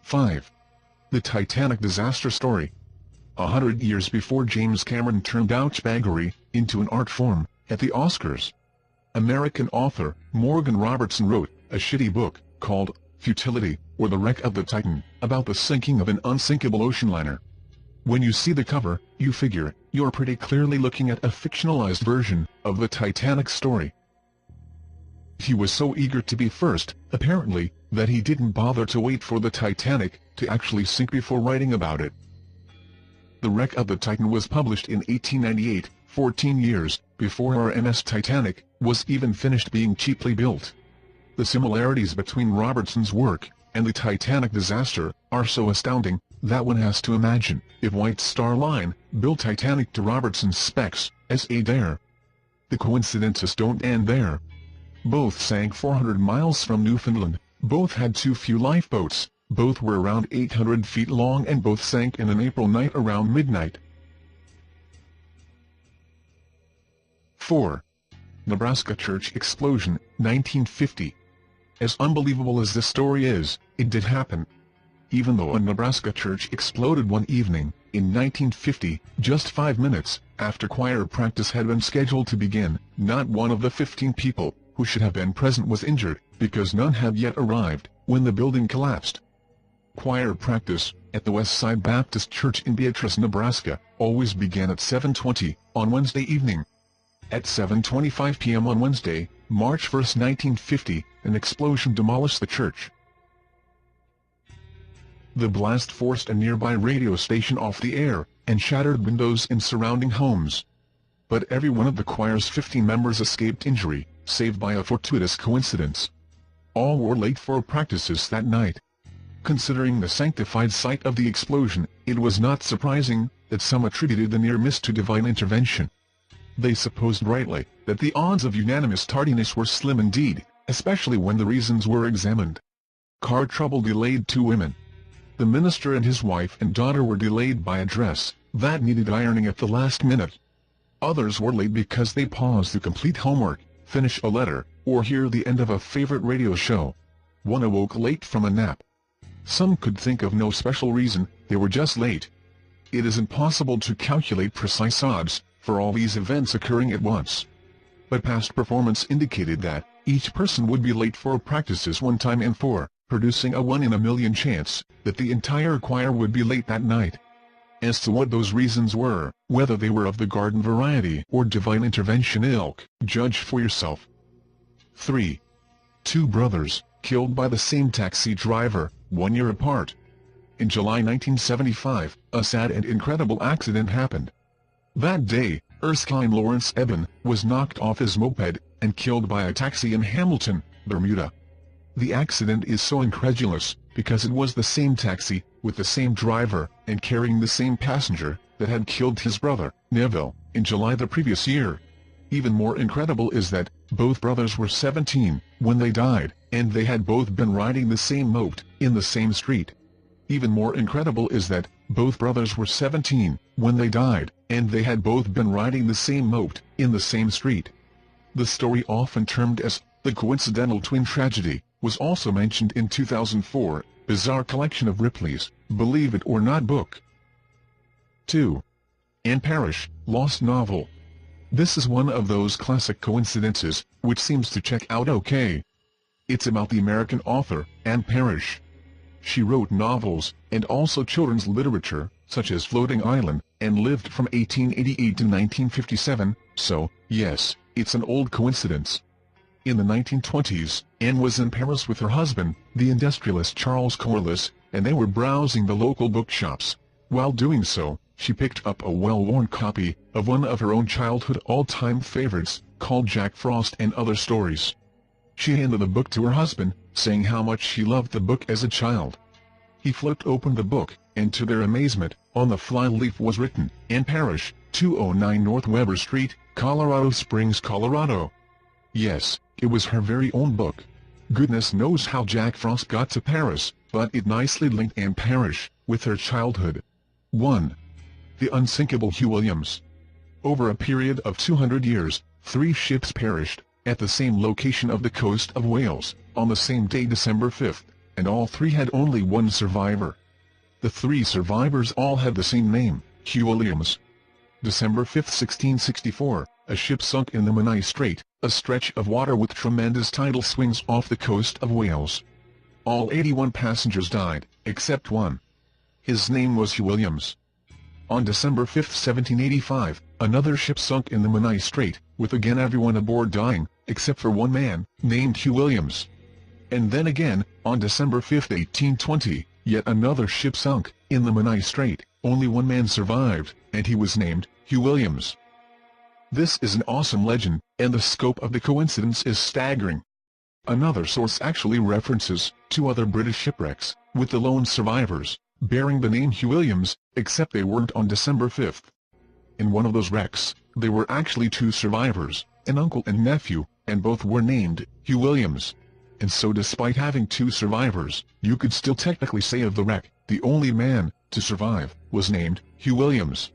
5. The Titanic disaster story. 100 years before James Cameron turned douchebaggery into an art form at the Oscars, American author Morgan Robertson wrote a shitty book called Futility, or The Wreck of the Titan, about the sinking of an unsinkable ocean liner. When you see the cover, you figure you're pretty clearly looking at a fictionalized version of the Titanic story. He was so eager to be first, apparently, that he didn't bother to wait for the Titanic to actually sink before writing about it. The Wreck of the Titan was published in 1898, 14 years before RMS Titanic was even finished being cheaply built. The similarities between Robertson's work and the Titanic disaster are so astounding that one has to imagine if White Star Line built Titanic to Robertson's specs, S.A. there. The coincidences don't end there. Both sank 400 miles from Newfoundland, both had too few lifeboats, both were around 800 feet long, and both sank in an April night around midnight. 4. Nebraska Church Explosion, 1950. As unbelievable as this story is, it did happen. Even though a Nebraska church exploded one evening, in 1950, just 5 minutes after choir practice had been scheduled to begin, not one of the 15 people who should have been present was injured, because none had yet arrived when the building collapsed. Choir practice at the Westside Baptist Church in Beatrice, Nebraska, always began at 7:20 on Wednesday evening. At 7:25 p.m. on Wednesday, March 1, 1950, an explosion demolished the church. The blast forced a nearby radio station off the air, and shattered windows in surrounding homes. But every one of the choir's 15 members escaped injury, save by a fortuitous coincidence. All were late for practices that night. Considering the sanctified site of the explosion, it was not surprising that some attributed the near miss to divine intervention. They supposed rightly that the odds of unanimous tardiness were slim indeed, especially when the reasons were examined. Car trouble delayed 2 women. The minister and his wife and daughter were delayed by a dress that needed ironing at the last minute. Others were late because they paused to complete homework, finish a letter, or hear the end of a favorite radio show. One awoke late from a nap. Some could think of no special reason, they were just late. It is impossible to calculate precise odds for all these events occurring at once. But past performance indicated that each person would be late for practices one time, and for producing a 1 in a million chance that the entire choir would be late that night. As to what those reasons were, whether they were of the garden variety or divine intervention ilk, judge for yourself. 3. 2 brothers, killed by the same taxi driver, 1 year apart. In July 1975, a sad and incredible accident happened. That day, Erskine Lawrence Eben was knocked off his moped and killed by a taxi in Hamilton, Bermuda. The accident is so incredulous, because it was the same taxi, with the same driver, and carrying the same passenger, that had killed his brother, Neville, in July the previous year. Even more incredible is that both brothers were 17 when they died, and they had both been riding the same moped in the same street. Even more incredible is that both brothers were 17 when they died, and they had both been riding the same moped in the same street. The story, often termed as the coincidental twin tragedy, was also mentioned in 2004 bizarre collection of Ripley's Believe It or Not book. 2. Anne Parrish, Lost Novel. This is one of those classic coincidences which seems to check out okay. It's about the American author, Anne Parrish. She wrote novels and also children's literature, such as Floating Island, and lived from 1888 to 1957, so, yes, it's an old coincidence. In the 1920s, Anne was in Paris with her husband, the industrialist Charles Corliss, and they were browsing the local bookshops. While doing so, she picked up a well-worn copy of one of her own childhood all-time favorites, called Jack Frost and Other Stories. She handed the book to her husband, saying how much she loved the book as a child. He flipped open the book, and to their amazement, on the flyleaf was written, Anne Parrish, 209 North Weber Street, Colorado Springs, Colorado. Yes, it was her very own book. Goodness knows how Jack Frost got to Paris, but it nicely linked Anne Parrish with her childhood. 1. The unsinkable Hugh Williams. Over a period of 200 years, 3 ships perished at the same location of the coast of Wales, on the same day, December 5, and all three had only one survivor. The three survivors all had the same name, Hugh Williams. December 5, 1664, a ship sunk in the Menai Strait, a stretch of water with tremendous tidal swings off the coast of Wales. All 81 passengers died, except one. His name was Hugh Williams. On December 5, 1785, another ship sunk in the Menai Strait, with again everyone aboard dying, except for one man, named Hugh Williams. And then again, on December 5, 1820, yet another ship sunk, in the Menai Strait. Only one man survived, and he was named Hugh Williams. This is an awesome legend, and the scope of the coincidence is staggering. Another source actually references 2 other British shipwrecks, with the lone survivors, bearing the name Hugh Williams, except they weren't on December 5th. In one of those wrecks, there were actually 2 survivors, an uncle and nephew, and both were named Hugh Williams. And so despite having 2 survivors, you could still technically say of the wreck, the only man to survive was named Hugh Williams.